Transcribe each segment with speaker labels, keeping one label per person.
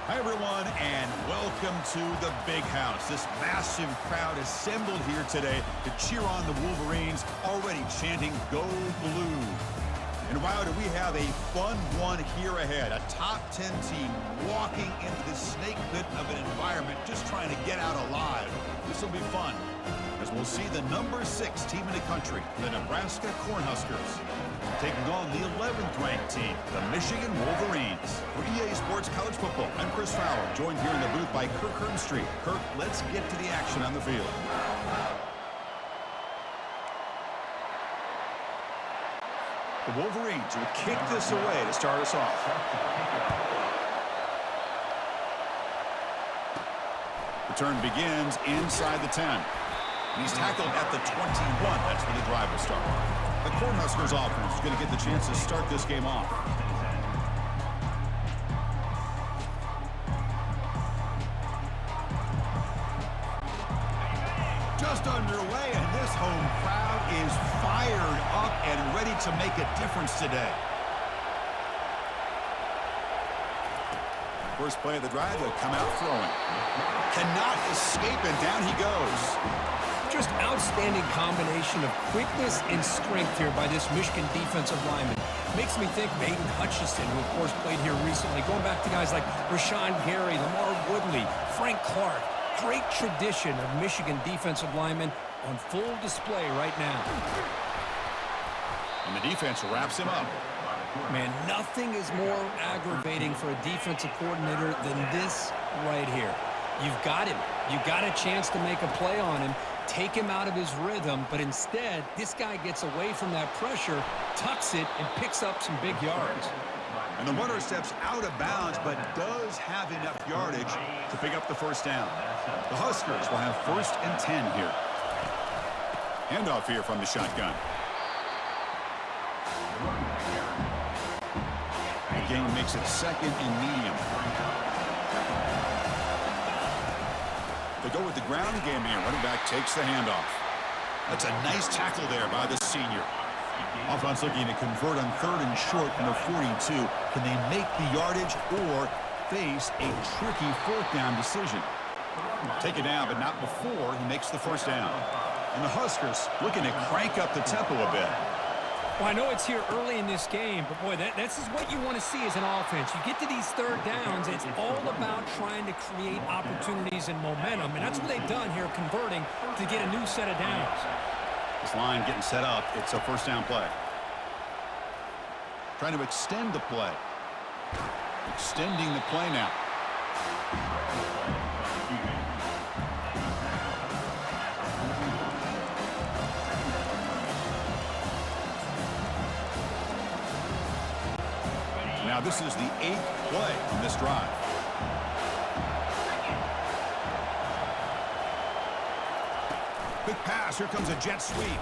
Speaker 1: Hi, everyone, and welcome to the Big House. This massive crowd assembled here today to cheer on the Wolverines, already chanting, "Go Blue." And wow, do we have a fun one here ahead. A top 10 team walking into the snake pit of an environment, just trying to get out alive. This will be fun, as we'll see the number 6 team in the country, the Nebraska Cornhuskers, taking on the 11th ranked team, the Michigan Wolverines. For EA Sports College Football, I'm Chris Fowler, joined here in the booth by Kirk Herbstreit. Kirk, let's get to the action on the field. The Wolverines will kick this away to start us off. The turn begins inside the 10. He's tackled at the 21. That's where the drive will start. The Cornhuskers offense is going to get the chance to start this game off. Just underway, and this home crowd is fired up and ready to make a difference today. First play of the drive, they'll come out throwing. Cannot escape, and down he goes.
Speaker 2: Just outstanding combination of quickness and strength here by this Michigan defensive lineman. Makes me think of Aiden Hutchinson, who of course played here recently. Going back to guys like Rashawn Gary, Lamar Woodley, Frank Clark. Great tradition of Michigan defensive linemen on full display right now.
Speaker 1: And the defense wraps him up.
Speaker 2: Man, nothing is more aggravating for a defensive coordinator than this right here. You've got him. You got a chance to make a play on him, take him out of his rhythm, but instead, this guy gets away from that pressure, tucks it, and picks up some big yards.
Speaker 1: And the runner steps out of bounds, but does have enough yardage to pick up the first down. The Huskers will have 1st and 10 here. Handoff here from the shotgun. The game makes it 2nd and medium. They go with the ground game here. Running back takes the handoff. That's a nice tackle there by the senior. Offense looking to convert on 3rd and short from the 42. Can they make the yardage or face a tricky 4th down decision? Take it down, but not before he makes the first down. And the Huskers looking to crank up the tempo a bit.
Speaker 2: Well, I know it's here early in this game, but boy, this is what you want to see as an offense. You get to these 3rd downs, it's all about trying to create opportunities and momentum, and that's what they've done here, converting to get a new set of downs.
Speaker 1: This line getting set up. It's a 1st down play. Trying to extend the play. Extending the play now. Now this is the 8th play on this drive. Quick pass. Here comes a jet sweep.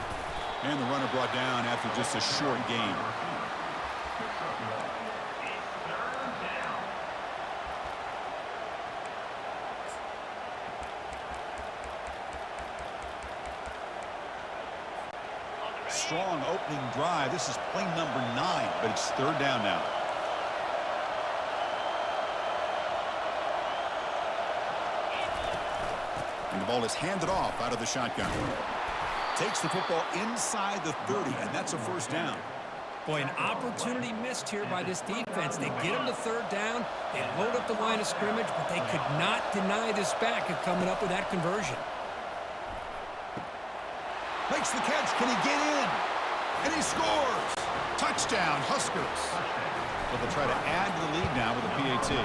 Speaker 1: And the runner brought down after just a short gain. Strong opening drive. This is play number 9, but it's 3rd down now. And the ball is handed off out of the shotgun. Takes the football inside the 30, and that's a 1st down.
Speaker 2: Boy, an opportunity missed here by this defense. They get them to 3rd down. They load up the line of scrimmage, but they could not deny this back of coming up with that conversion.
Speaker 1: Makes the catch. Can he get in? And he scores. Touchdown, Huskers. But they'll try to add to the lead now with a PAT.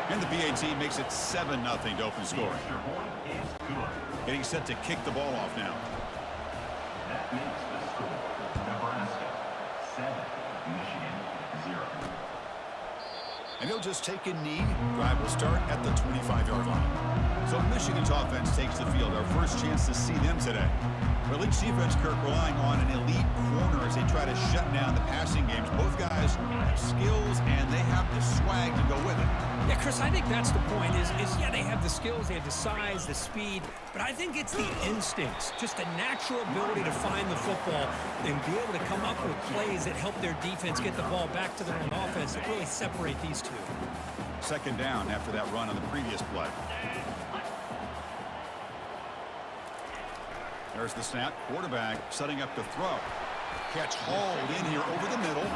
Speaker 1: And the PAT makes it 7-0 to open scoring. Getting set to kick the ball off now.
Speaker 3: That makes the score Nebraska 7, Michigan 0.
Speaker 1: And he'll just take a knee. Drive will start at the 25-yard line. So Michigan's offense takes the field. Our first chance to see them today. Well, each defense, Kirk, relying on an elite corner as they try to shut down the passing games. Both guys have skills, and they have the swag to go with it.
Speaker 2: Yeah, Chris, I think that's the point is yeah, they have the skills, they have the size, the speed, but I think it's the instincts, just the natural ability to find the football and be able to come up with plays that help their defense get the ball back to their own offense that really separate these two.
Speaker 1: Second down after that run on the previous play. There's the snap. Quarterback setting up to throw. Catch hauled in here over the middle.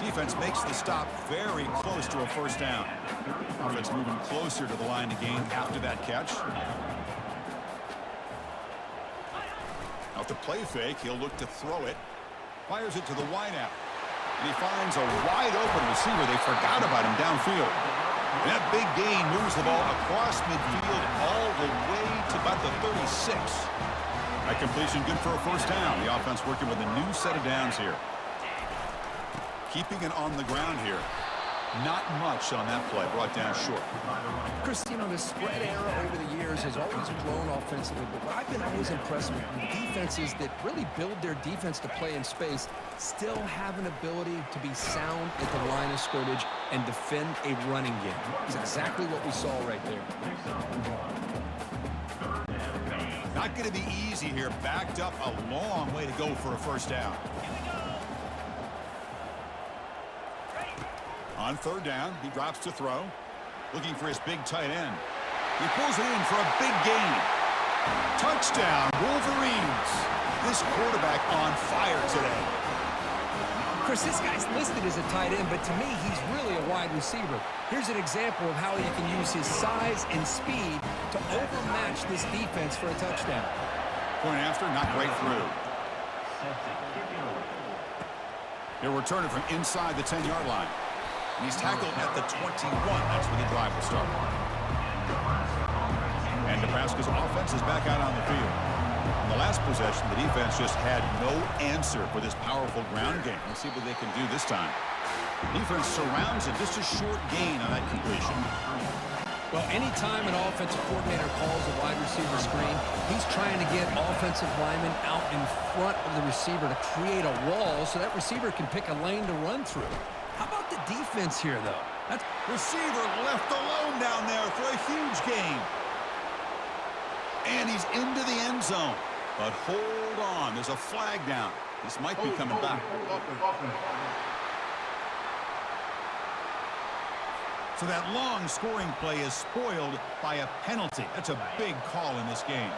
Speaker 1: Defense makes the stop very close to a first down. Offense moving closer to the line to gain after that catch. Off the play fake, he'll look to throw it. Fires it to the wideout. And he finds a wide open receiver. They forgot about him downfield. And that big gain moves the ball across midfield all the way to about the 36. That completion good for a first down. The offense working with a new set of downs here. Keeping it on the ground here. Not much on that play. Brought down short.
Speaker 2: Chris, you know, the spread era over the years has always grown offensively, but what I've been always impressed with defenses that really build their defense to play in space still have an ability to be sound at the line of scrimmage and defend a running game. It's exactly what we saw right there.
Speaker 1: Not going to be easy here. Backed up a long way to go for a first down. On third down, he drops to throw. Looking for his big tight end. He pulls it in for a big gain. Touchdown, Wolverines. This quarterback on fire today.
Speaker 2: Chris, this guy's listed as a tight end, but to me, he's really a wide receiver. Here's an example of how he can use his size and speed to overmatch this defense for a touchdown.
Speaker 1: Point after, not right through. He'll return it from inside the 10-yard line. And he's tackled at the 21. That's where the drive will start. And Nebraska's offense is back out on the field. In the last possession, the defense just had no answer for this powerful ground game. Let's see what they can do this time. Defense surrounds it. Just a short gain on that completion.
Speaker 2: Well, anytime an offensive coordinator calls a wide receiver screen, he's trying to get offensive linemen out in front of the receiver to create a wall so that receiver can pick a lane to run through. How about the defense here, though? That's
Speaker 1: receiver left alone down there for a huge gain. And he's into the end zone. But hold on. There's a flag down. This might be coming back. So that long scoring play is spoiled by a penalty. That's a big call in this game.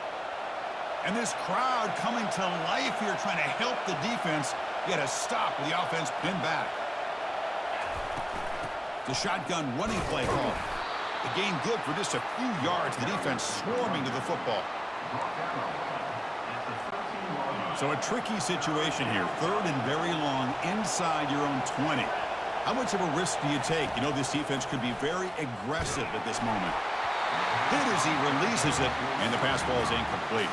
Speaker 1: And this crowd coming to life here trying to help the defense get a stop with the offense pinned back. The shotgun running play call. The gain good for just a few yards. The defense swarming to the football. So a tricky situation here. Third and very long inside your own 20. How much of a risk do you take? You know this defense could be very aggressive at this moment. Hit as he releases it, and the pass ball is incomplete.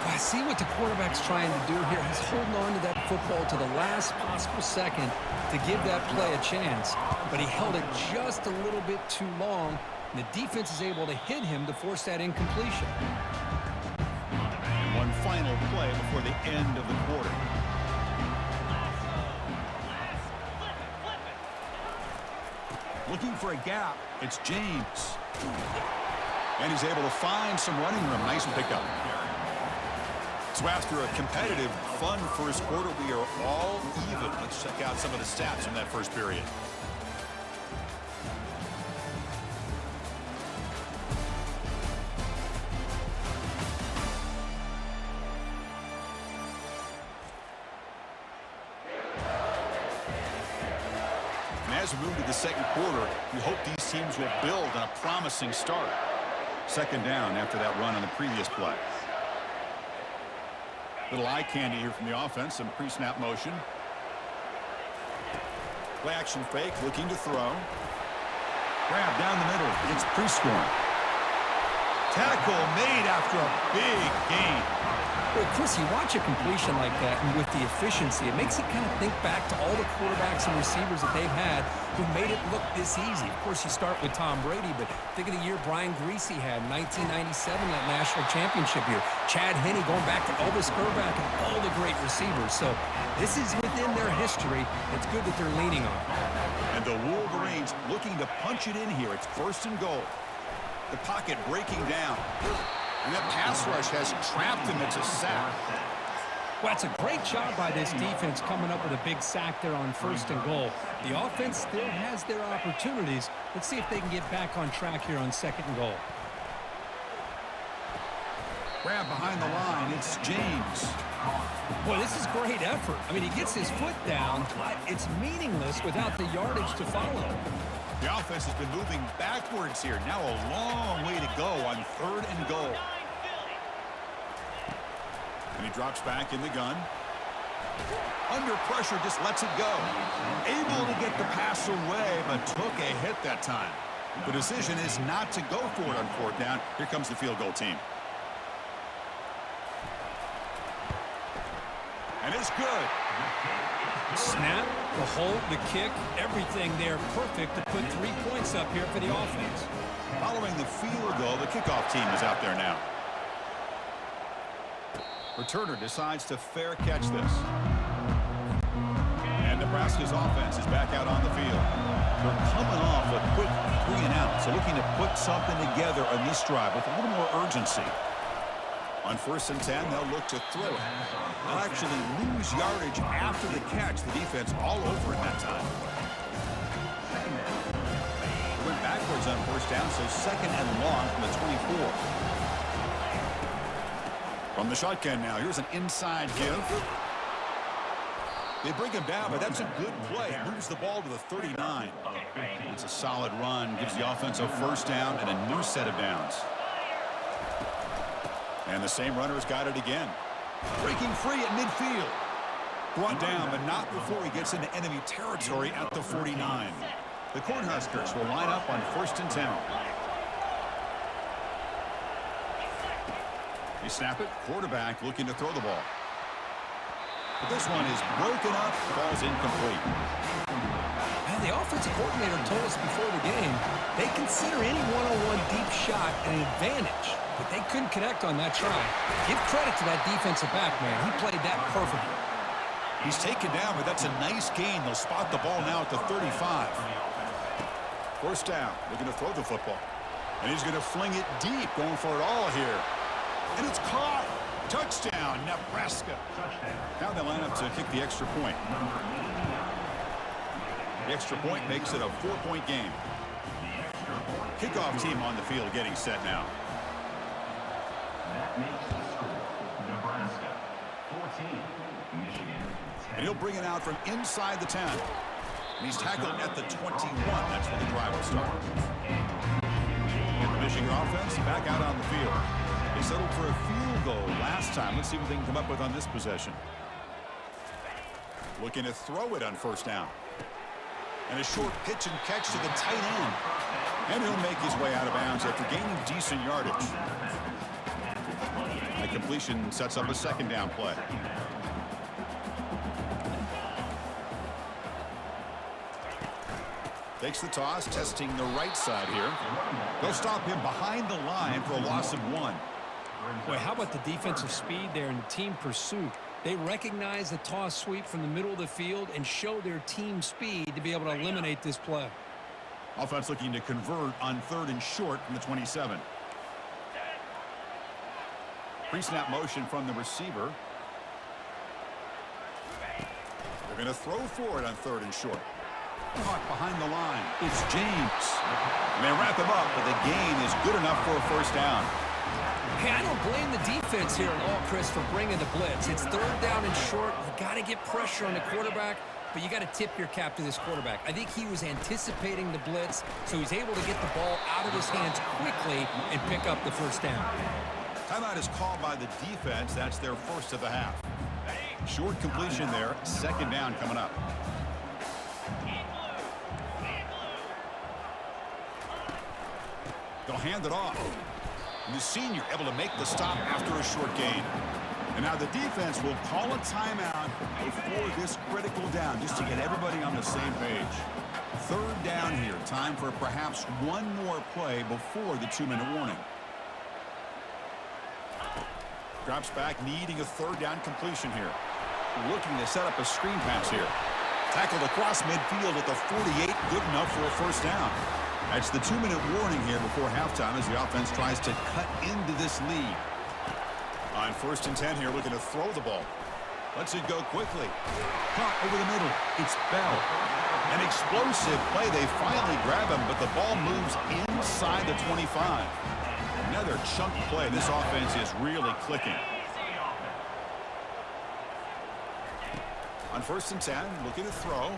Speaker 2: I see what the quarterback's trying to do here. He's holding on to that football to the last possible second to give that play a chance. But he held it just a little bit too long, and the defense is able to hit him to force that incompletion.
Speaker 1: And one final play before the end of the quarter. Looking for a gap. It's James. And he's able to find some running room. Nice pickup. So after a competitive, fun first quarter, we are all even. Let's check out some of the stats from that first period. As we move to the second quarter, we hope these teams will build on a promising start. Second down after that run on the previous play. Little eye candy here from the offense. Some pre-snap motion. Play action fake, looking to throw. Grab down the middle. It's pre-scoring. Tackle made after a big gain.
Speaker 2: Well, Chris, you watch a completion like that, and with the efficiency, it makes you kind of think back to all the quarterbacks and receivers that they've had who made it look this easy. Of course, you start with Tom Brady, but think of the year Brian Greasy had in 1997, that national championship year. Chad Henne going back to Elvis Grbac and all the great receivers. So this is within their history. It's good that they're leaning on it.
Speaker 1: And the Wolverines looking to punch it in here. It's first and goal. The pocket breaking down. And that pass rush has trapped him. It's a sack.
Speaker 2: Well, that's a great job by this defense coming up with a big sack there on 1st and goal. The offense still has their opportunities. Let's see if they can get back on track here on 2nd and goal.
Speaker 1: Grab behind the line. It's James.
Speaker 2: Boy, this is great effort. I mean, he gets his foot down, but it's meaningless without the yardage to follow.
Speaker 1: The offense has been moving backwards here. Now a long way to go on 3rd and goal. And he drops back in the gun. Under pressure, just lets it go. Able to get the pass away, but took a hit that time. The decision is not to go for it on 4th down. Here comes the field goal team. And it's good.
Speaker 2: Snap, the hold, the kick, everything there perfect to put 3 points up here for the offense.
Speaker 1: Following the field goal, the kickoff team is out there now. Returner decides to fair catch this. And Nebraska's offense is back out on the field. They're coming off a quick 3 and out, so looking to put something together on this drive with a little more urgency. On 1st and 10, they'll look to throw it. They'll actually lose yardage after the catch. The defense all over it that time. They went backwards on 1st down, so 2nd and long from the 24. From the shotgun now, here's an inside give. They bring him down, but that's a good play. Moves the ball to the 39. It's a solid run, gives the offense a 1st down and a new set of downs. And the same runner's got it again. Breaking free at midfield. Brought down, but not before he gets into enemy territory at the 49. The Cornhuskers will line up on 1st and 10. They snap it. Quarterback looking to throw the ball. But this one is broken up, falls incomplete.
Speaker 2: And the offensive coordinator told us before the game they consider any one-on-one deep shot an advantage, but they couldn't connect on that try. Give credit to that defensive back, man. He played that perfectly.
Speaker 1: He's taken down, but that's a nice gain. They'll spot the ball now at the 35. 1st down, looking to throw the football. And he's going to fling it deep, going for it all here. And it's caught. Touchdown, Nebraska. Now they line up to kick the extra point. The extra point makes it a 4-point game. Kickoff team on the field getting set now.
Speaker 3: That makes the score Nebraska 14, Michigan 10.
Speaker 1: And he'll bring it out from inside the 10. And he's tackled at the 21. That's where the drive will start. And the Michigan offense back out on the field. They settled for a field goal last time. Let's see what they can come up with on this possession. Looking to throw it on 1st down. And a short pitch and catch to the tight end. And he'll make his way out of bounds after gaining decent yardage. That completion sets up a 2nd down play. Takes the toss, testing the right side here. They'll stop him behind the line for a loss of 1.
Speaker 2: Boy, how about the defensive speed there and the team pursuit? They recognize the toss sweep from the middle of the field and show their team speed to be able to eliminate this play.
Speaker 1: Offense looking to convert on 3rd and short from the 27. Pre-snap motion from the receiver. They're going to throw for it on 3rd and short. Caught behind the line. It's James. And they wrap him up, but the gain is good enough for a 1st down.
Speaker 2: Hey, I don't blame the defense here at all, Chris, for bringing the blitz. It's 3rd down and short. You got to get pressure on the quarterback, but you got to tip your cap to this quarterback. I think he was anticipating the blitz, so he's able to get the ball out of his hands quickly and pick up the 1st down.
Speaker 1: Timeout is called by the defense. That's their 1st of the half. Short completion there. 2nd down coming up. They'll hand it off. And the senior able to make the stop after a short gain. And now the defense will call a timeout before this critical down, just to get everybody on the same page. 3rd down here. Time for perhaps one more play before the 2-minute warning. Drops back, needing a 3rd down completion here. Looking to set up a screen pass here. Tackled across midfield at the 48. Good enough for a 1st down. That's the 2-minute warning here before halftime as the offense tries to cut into this lead. On 1st and 10 here, looking to throw the ball. Lets it go quickly. Caught over the middle. It's Bell. An explosive play. They finally grab him, but the ball moves inside the 25. Another chunk play. This offense is really clicking. On 1st and 10, looking to throw.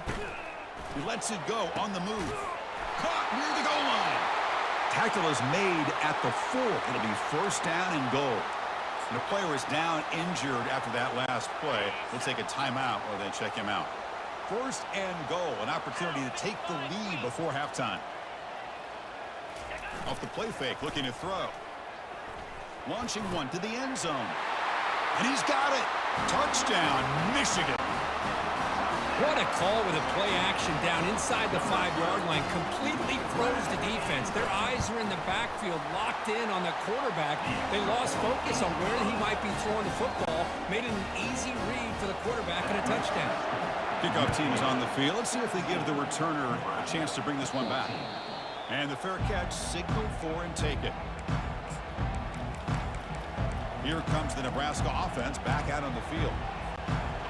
Speaker 1: He lets it go on the move. Caught near the goal line. Tackle is made at the 4. It'll be 1st down and goal. And the player is down injured after that last play. We'll take a timeout or then check him out. 1st and goal, an opportunity to take the lead before halftime. Off the play fake, looking to throw. Launching one to the end zone. And he's got it. Touchdown, Michigan.
Speaker 2: What a call with a play action down inside the 5-yard line. Completely froze the defense. Their eyes are in the backfield, locked in on the quarterback. They lost focus on where he might be throwing the football. Made it an easy read for the quarterback and a touchdown.
Speaker 1: Kickoff team is on the field. Let's see if they give the returner a chance to bring this one back. And the fair catch, signaled for and take it. Here comes the Nebraska offense back out on the field.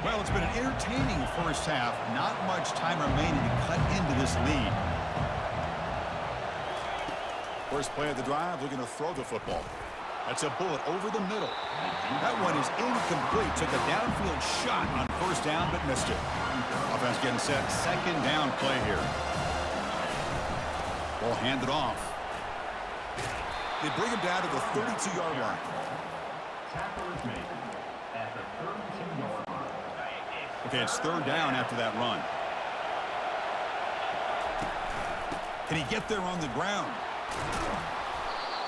Speaker 1: Well, it's been an entertaining first half. Not much time remaining to cut into this lead. First play of the drive, looking to throw the football. That's a bullet over the middle. That one is incomplete. Took a downfield shot on 1st down, but missed it. Offense getting set. 2nd down play here. Ball handed off. They bring him down to the 32-yard line.
Speaker 3: Tackle is made at the 32-yard line.
Speaker 1: Okay, it's 3rd down after that run. Can he get there on the ground?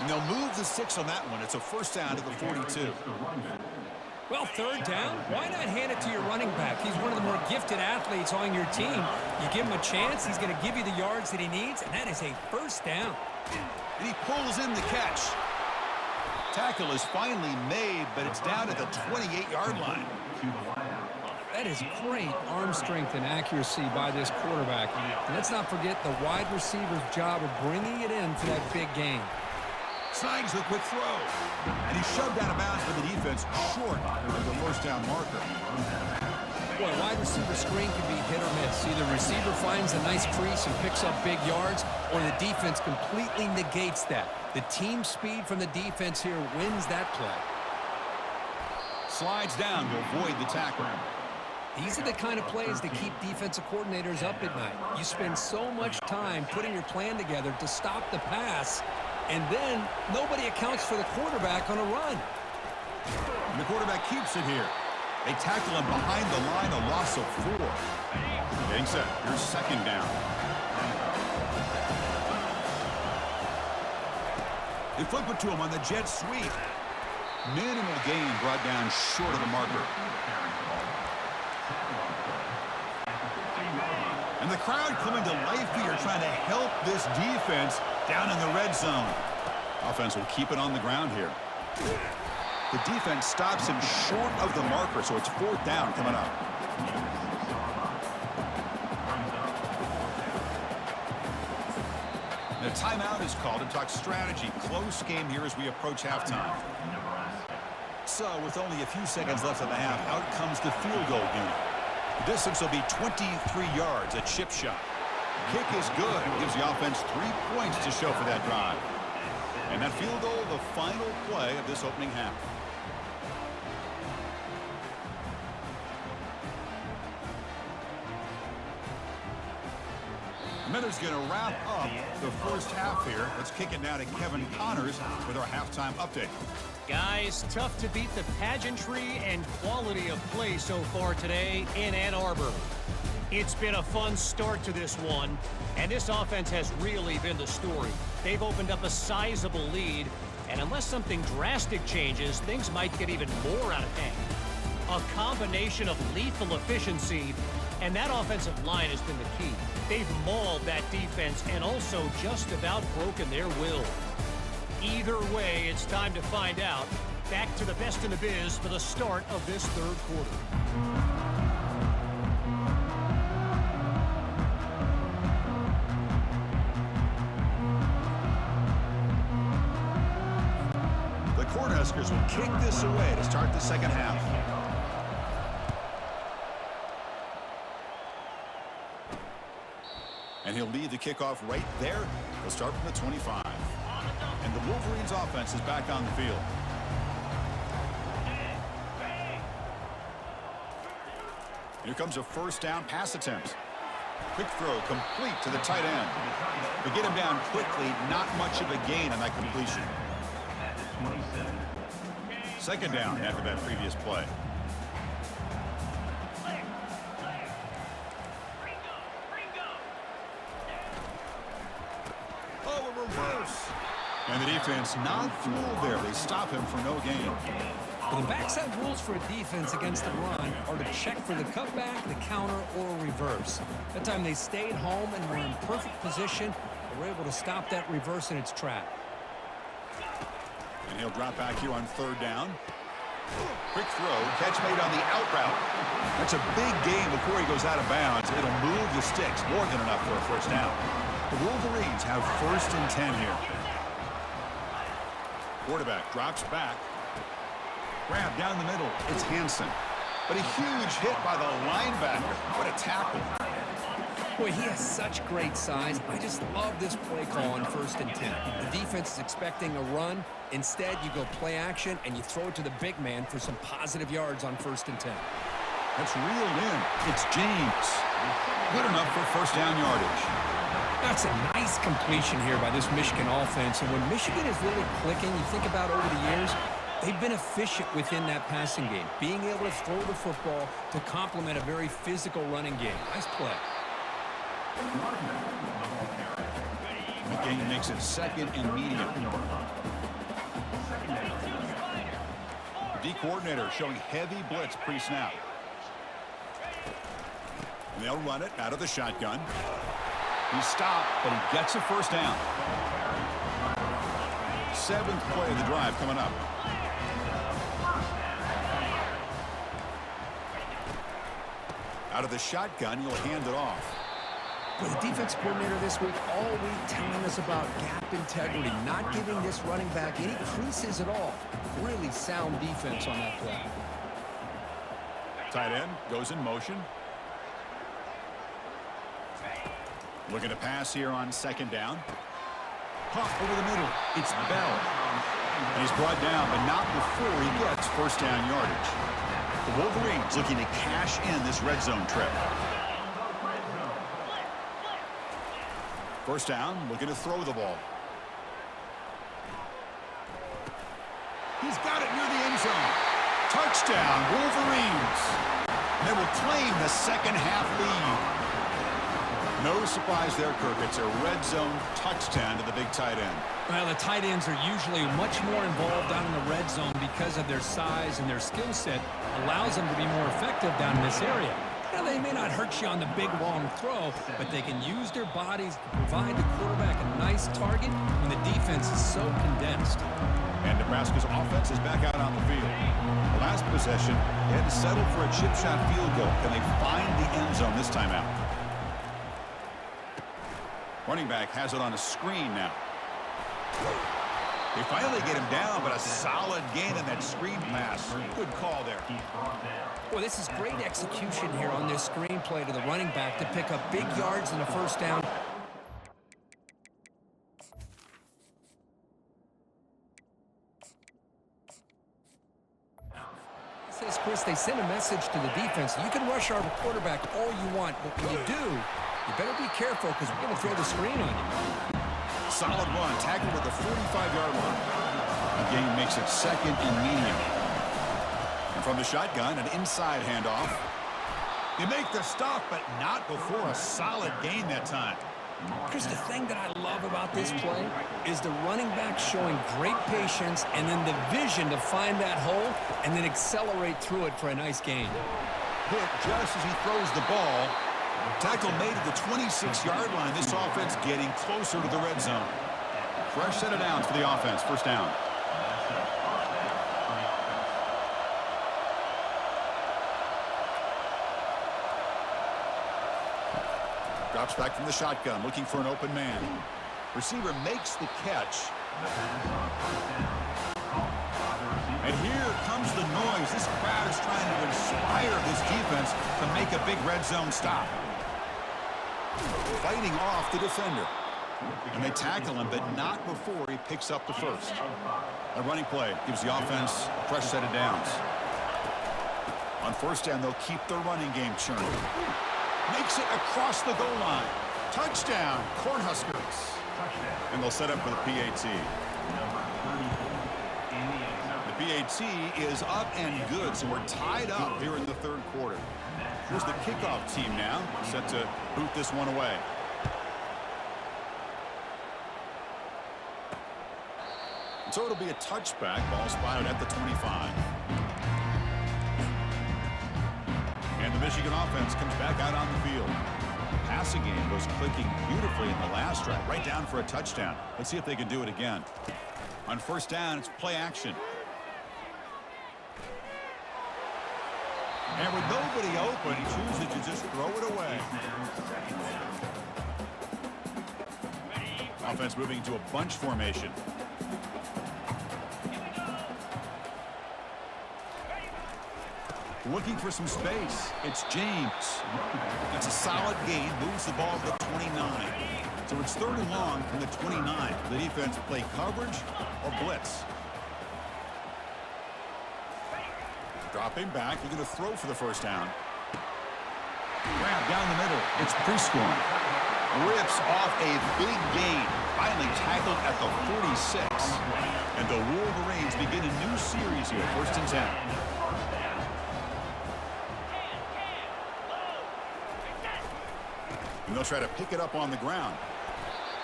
Speaker 1: And they'll move the 6 on that one. It's a 1st down to the 42.
Speaker 2: Well, 3rd down, why not hand it to your running back? He's one of the more gifted athletes on your team. You give him a chance, he's going to give you the yards that he needs, and that is a 1st down.
Speaker 1: And he pulls in the catch. Tackle is finally made, but it's down at the 28-yard line.
Speaker 2: That is great arm strength and accuracy by this quarterback. And let's not forget the wide receiver's job of bringing it in for that big game.
Speaker 1: Snags a quick throw. And he's shoved out of bounds by the defense short of the 1st down marker.
Speaker 2: Boy, wide receiver screen can be hit or miss. Either receiver finds a nice crease and picks up big yards, or the defense completely negates that. The team speed from the defense here wins that play.
Speaker 1: Slides down to avoid the tackle.
Speaker 2: These are the kind of plays that keep defensive coordinators up at night. You spend so much time putting your plan together to stop the pass, and then nobody accounts for the quarterback on a run.
Speaker 1: And the quarterback keeps it here. They tackle him behind the line, a loss of 4. Getting set. Here's 2nd down. They flip it to him on the jet sweep. Minimal gain brought down short of the marker. And the crowd coming to life here, trying to help this defense down in the red zone. Offense will keep it on the ground here. The defense stops him short of the marker, so it's 4th down coming up. The timeout is called to talk strategy. Close game here as we approach halftime. So with only a few seconds left in the half, out comes the field goal unit. The distance will be 23 yards, a chip shot. Kick is good. Gives the offense 3 points to show for that drive. And that field goal, the final play of this opening half. Miller's going to wrap up the first half here. Let's kick it now to Kevin Connors with our halftime update.
Speaker 4: Guys, tough to beat the pageantry and quality of play so far today in Ann Arbor. It's been a fun start to this one, and this offense has really been the story. They've opened up a sizable lead, and unless something drastic changes, things might get even more out of hand. A combination of lethal efficiency, and that offensive line has been the key. They've mauled that defense and also just about broken their will. Either way, it's time to find out. Back to the best in the biz for the start of this third quarter.
Speaker 1: The Cornhuskers will kick this away to start the second half. And he'll lead the kickoff right there. He'll start from the 25. And the Wolverines offense is back on the field. Here comes a first down pass attempt. Quick throw complete to the tight end. They get him down quickly, not much of a gain on that completion. Second down after that previous play. Oh, a reverse. And the defense not fooled there. They stop him for no gain.
Speaker 2: Well, the backside rules for a defense against the run are to check for the cutback, the counter, or a reverse. That time they stayed home and were in perfect position. They were able to stop that reverse in its track.
Speaker 1: And he'll drop back here on third down. Quick throw, catch made on the out route. That's a big gain before he goes out of bounds. It'll move the sticks, more than enough for a first down. The Wolverines have 1st and 10 here. Quarterback drops back. Grab down the middle. It's Hansen. But a huge hit by the linebacker. What a tackle.
Speaker 2: Boy, he has such great size. I just love this play call on 1st and 10. The defense is expecting a run. Instead, you go play action, and you throw it to the big man for some positive yards on 1st and 10.
Speaker 1: That's reeled in. It's James. Good enough for first down yardage.
Speaker 2: That's a nice completion here by this Michigan offense. And when Michigan is really clicking, you think about over the years, they've been efficient within that passing game, being able to throw the football to complement a very physical running game. Nice play.
Speaker 1: McGinn makes it 2nd and medium. The D coordinator showing heavy blitz pre-snap. They'll run it out of the shotgun. He's stopped, but he gets a first down. 7th play of the drive coming up. Out of the shotgun, he'll hand it off.
Speaker 2: But the defense coordinator this week all week telling us about gap integrity, not giving this running back any creases at all. Really sound defense on that play.
Speaker 1: Tight end goes in motion. Looking to pass here on 2nd down. Pop over the middle. It's Bell. And he's brought down, but not before he gets first down yardage. The Wolverines looking to cash in this red zone trip. First down, looking to throw the ball. He's got it near the end zone. Touchdown, Wolverines. And they will claim the second half lead. No surprise there, Kirk. It's a red zone touchdown to the big tight end.
Speaker 2: Well, the tight ends are usually much more involved down in the red zone because of their size and their skill set allows them to be more effective down in this area. Now, they may not hurt you on the big, long throw, but they can use their bodies to provide the quarterback a nice target when the defense is so condensed.
Speaker 1: And Nebraska's offense is back out on the field. The last possession, they had to settle for a chip shot field goal. Can they find the end zone this time out? Running back has it on a screen now. They finally get him down, but a solid gain in that screen pass. Good call there.
Speaker 2: Well, this is great execution here on this screen play to the running back to pick up big yards in the first down. Says Chris, they send a message to the defense. You can rush our quarterback all you want, but when you do, you better be careful because we're going to throw the screen on you.
Speaker 1: Solid run, tackled at the 45-yard line. The game makes it 2nd and medium. And from the shotgun, an inside handoff. They make the stop, but not before a solid gain that time.
Speaker 2: Chris, the thing that I love about this play is the running back showing great patience and then the vision to find that hole and then accelerate through it for a nice gain.
Speaker 1: Hit just as he throws the ball. Tackle made at the 26-yard line. This offense getting closer to the red zone. Fresh set of downs for the offense. First down. Drops back from the shotgun, looking for an open man. Receiver makes the catch. And here comes the noise. This crowd is trying to inspire this defense to make a big red zone stop. Fighting off the defender. And they tackle him, but not before he picks up the first. A running play gives the offense a fresh set of downs. On first down, they'll keep their running game churning. Makes it across the goal line. Touchdown, Cornhuskers. And they'll set up for the PAT. The PAT is up and good, so we're tied up here in the third quarter. Here's the kickoff team now, set to boot this one away. So it'll be a touchback. Ball spotted at the 25. And the Michigan offense comes back out on the field. Passing game was clicking beautifully in the last drive, right down for a touchdown. Let's see if they can do it again. On first down, it's play action. And with nobody open, he chooses to just throw it away. Offense moving into a bunch formation. Looking for some space. It's James. That's a solid gain. Moves the ball to the 29. So it's third and long from the 29. The defense play coverage or blitz. Dropping back. Looking to throw for the first down. Grab down the middle. It's Prescorn. Rips off a big gain. Finally tackled at the 46. And the Wolverines begin a new series here. First and 10. And they'll try to pick it up on the ground.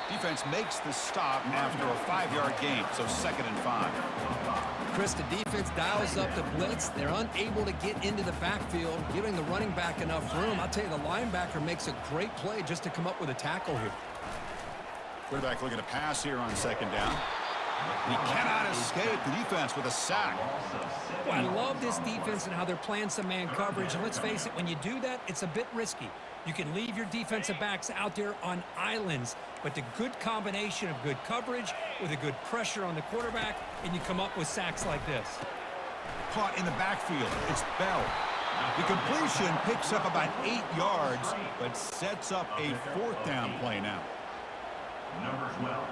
Speaker 1: Defense makes the stop after a 5-yard gain, so 2nd and 5.
Speaker 2: Chris, the defense dials up the blitz. They're unable to get into the backfield, giving the running back enough room. I'll tell you, the linebacker makes a great play just to come up with a tackle here.
Speaker 1: Quarterback looking to pass here on 2nd down. He cannot escape the defense with a sack.
Speaker 2: Well, I love this defense and how they're playing some man coverage. And let's face it, when you do that, it's a bit risky. You can leave your defensive backs out there on islands, but the good combination of good coverage with a good pressure on the quarterback, and you come up with sacks like this.
Speaker 1: Caught in the backfield. It's Bell. The completion picks up about 8 yards, but sets up a 4th down play now.
Speaker 3: Number 12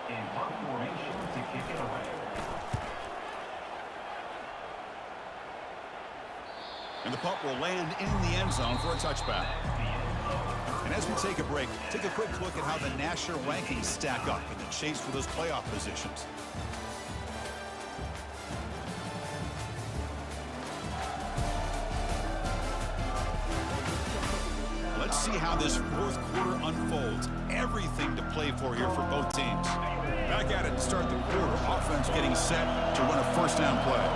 Speaker 3: in punt formation to kick it away.
Speaker 1: And the punt will land in the end zone for a touchback. And as we take a break, take a quick look at how the national rankings stack up in the chase for those playoff positions. Let's see how this fourth quarter unfolds. Everything to play for here for both teams. Back at it to start the quarter. Offense getting set to run a first down play.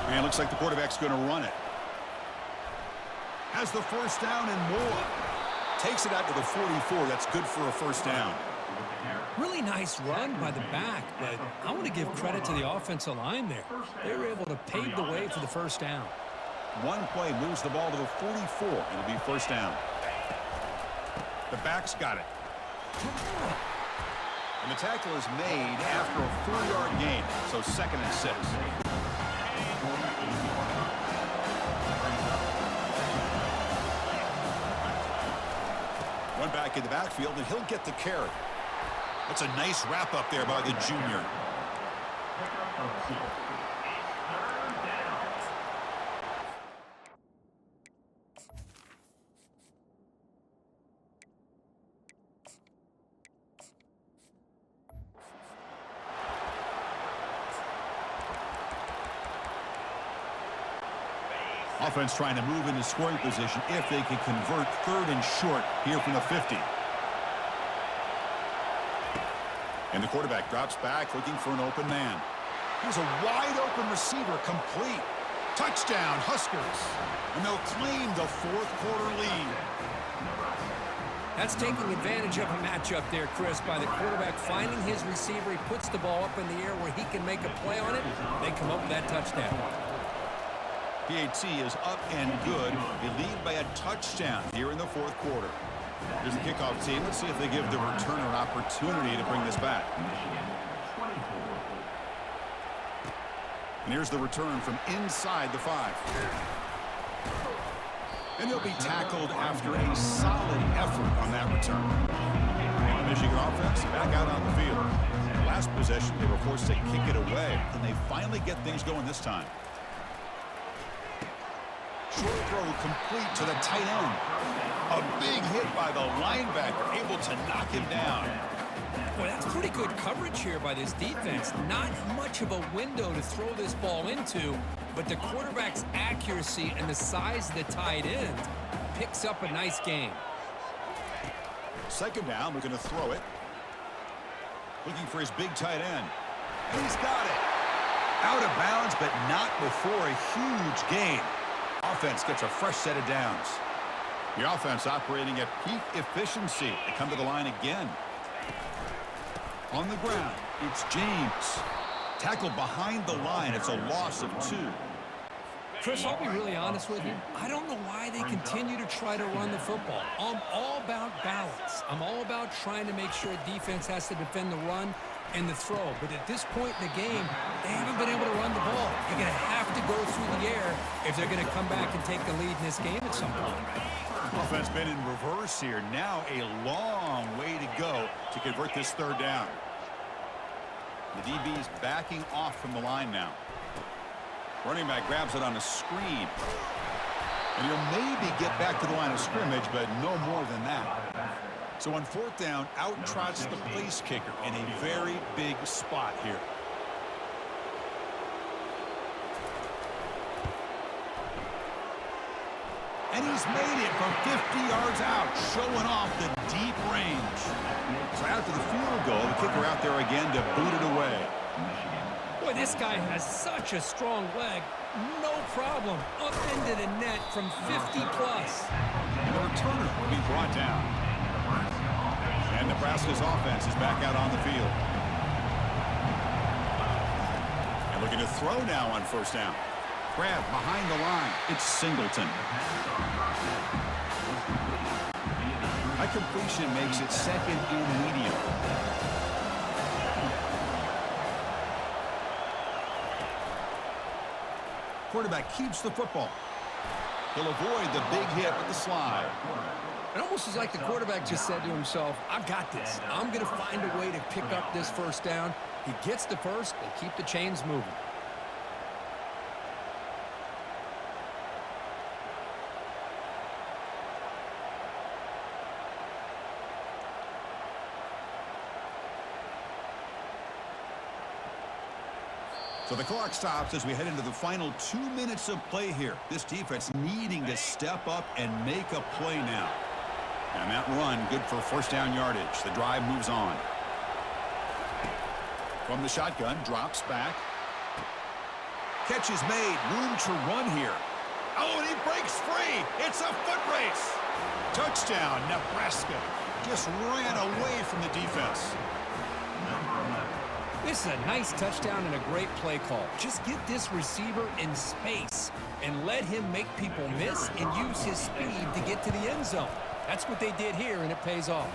Speaker 1: And it looks like the quarterback's going to run it. Has the first down and more. Takes it out to the 44. That's good for a first down.
Speaker 2: Really nice run by the back, but I want to give credit to the offensive line there. They were able to pave the way for the first down.
Speaker 1: One play moves the ball to the 44. It'll be first down. The back's got it. And the tackle is made after a 4-yard gain, so 2nd and 6. One back in the backfield, and he'll get the carry. That's a nice wrap up there by the junior. Offense trying to move into scoring position if they can convert 3rd and short here from the 50. And the quarterback drops back looking for an open man. Here's a wide open receiver complete. Touchdown Huskers. And they'll claim the 4th quarter lead.
Speaker 2: That's taking advantage of a matchup there, Chris, by the quarterback finding his receiver. He puts the ball up in the air where he can make a play on it. They come up with that touchdown.
Speaker 1: PAT is up and good. They lead by a touchdown here in the 4th quarter. Here's the kickoff team. Let's see if they give the returner an opportunity to bring this back. And here's the return from inside the 5. And he'll be tackled after a solid effort on that return. And the Michigan offense back out on the field. Last possession, they were forced to kick it away, and they finally get things going this time. Short throw complete to the tight end. A big hit by the linebacker, able to knock him down.
Speaker 2: Boy, that's pretty good coverage here by this defense. Not much of a window to throw this ball into, but the quarterback's accuracy and the size of the tight end picks up a nice game.
Speaker 1: Second down, we're going to throw it. Looking for his big tight end. And he's got it. Out of bounds, but not before a huge gain. Offense gets a fresh set of downs. The offense operating at peak efficiency. They come to the line again. On the ground, it's James. Tackled behind the line. It's a loss of 2.
Speaker 2: Chris, I'll be really honest with you. I don't know why they continue to try to run the football. I'm all about balance. I'm all about trying to make sure defense has to defend the run and the throw. But at this point in the game, they haven't been able to run the ball. They're going to have to go through the air if they're going to come back and take the lead in this game at some point.
Speaker 1: Offense been in reverse here. Now a long way to go to convert this third down. The DB's backing off from the line now. Running back grabs it on a screen. And he'll maybe get back to the line of scrimmage, but no more than that. So on fourth down, out trots the place kicker in a very big spot here. And he's made it from 50 yards out, showing off the deep range. So after the field goal, the kicker out there again to boot it away.
Speaker 2: Boy, this guy has such a strong leg. No problem. Up into the net from 50+.
Speaker 1: And the returner will be brought down. And Nebraska's offense is back out on the field. And looking to throw now on first down. Grab behind the line. It's Singleton. High completion makes it second and medium. Quarterback keeps the football. He'll avoid the big hit with the slide.
Speaker 2: It almost is like the quarterback just said to himself, I've got this. I'm going to find a way to pick up this first down. He gets the first. They keep the chains moving.
Speaker 1: So the clock stops as we head into the final 2 minutes of play here. This defense needing to step up and make a play now. And that run, good for first down yardage. The drive moves on. From the shotgun, drops back. Catch is made. Room to run here. Oh, and he breaks free. It's a foot race. Touchdown, Nebraska. Just ran away from the defense.
Speaker 2: This is a nice touchdown and a great play call. Just get this receiver in space and let him make people miss and use his speed to get to the end zone. That's what they did here, and it pays off.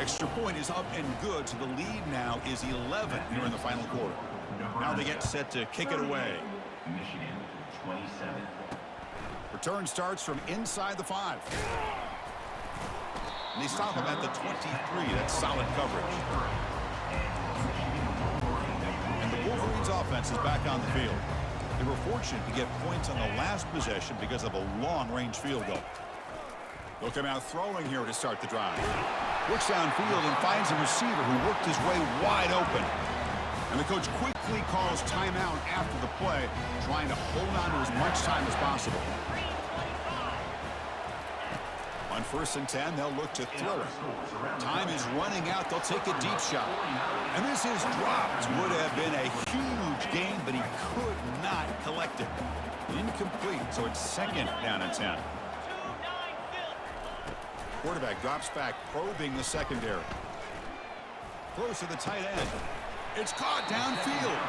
Speaker 1: Extra point is up and good, so the lead now is 11 here in the final quarter. Now they get set to kick it away.
Speaker 3: Michigan, 27.
Speaker 1: Return starts from inside the 5. And they stop him at the 23. That's solid coverage. And the Wolverines offense is back on the field. They were fortunate to get points on the last possession because of a long-range field goal. They'll come out throwing here to start the drive. Looks downfield and finds a receiver who worked his way wide open. And the coach quickly calls timeout after the play, trying to hold on to as much time as possible. On 1st and 10, they'll look to throw it. Time is running out. They'll take a deep shot. And this is dropped. Would have been a huge gain, but he could not collect it. Incomplete, so it's 2nd down and 10. Quarterback drops back, probing the secondary. Close to the tight end. It's caught downfield.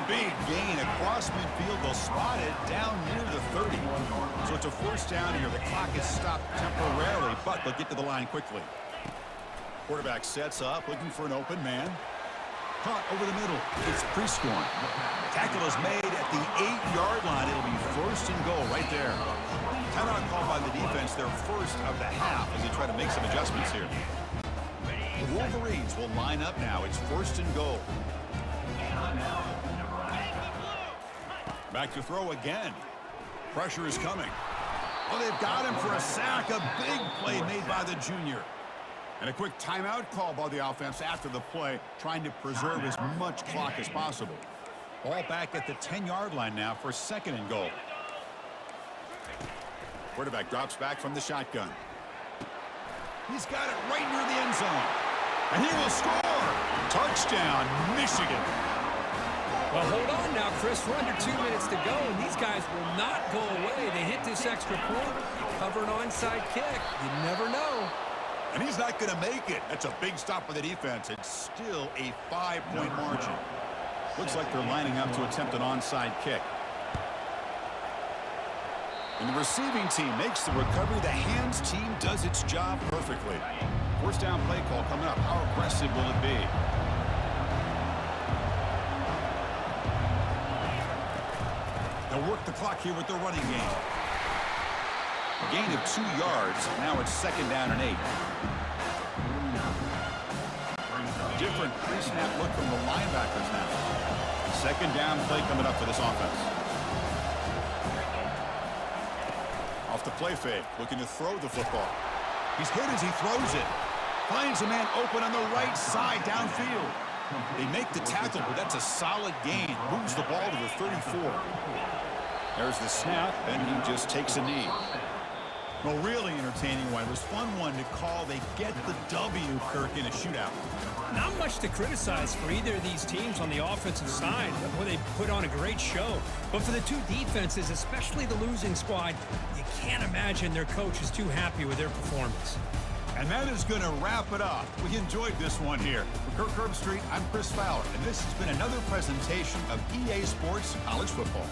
Speaker 1: Big gain across midfield. They'll spot it down near the 30. So it's a first down here. The clock is stopped temporarily, but they'll get to the line quickly. Quarterback sets up, looking for an open man. Caught over the middle. It's Prescorn. Tackle is made at the 8-yard line. It'll be first and goal right there. Timeout called by the defense, their first of the half as they try to make some adjustments here. The Wolverines will line up now. It's first and goal. Back to throw again. Pressure is coming. Oh, they've got him for a sack. A big play made by the junior. And a quick timeout call by the offense after the play, trying to preserve as much clock as possible. Ball back at the 10-yard line now for second and goal. Quarterback drops back from the shotgun. He's got it right near the end zone. And he will score. Touchdown, Michigan.
Speaker 2: Well, hold on now, Chris. We're under 2 minutes to go, and these guys will not go away. They hit this extra point, cover an onside kick. You never know.
Speaker 1: And he's not going to make it. That's a big stop by the defense. It's still a 5-point margin. Looks like they're lining up to attempt an onside kick. And the receiving team makes the recovery. The hands team does its job perfectly. First down play call coming up. How aggressive will it be? They'll work the clock here with their running game. A gain of 2 yards. Now it's second down and 8. Different pre-snap look from the linebackers now. Second down play coming up for this offense. Off the play fake, looking to throw the football. He's hit as he throws it. Finds a man open on the right side downfield. They make the tackle, but that's a solid gain. Moves the ball to the 34. There's the snap, and he just takes a knee. Well, really entertaining one. It was fun one to call. They get the W, Kirk, in a shootout.
Speaker 2: Not much to criticize for either of these teams on the offensive side. Boy, they put on a great show. But for the two defenses, especially the losing squad, you can't imagine their coach is too happy with their performance.
Speaker 1: And that is going to wrap it up. We enjoyed this one here. For Kirk Herbstreit, I'm Chris Fowler, and this has been another presentation of EA Sports College Football.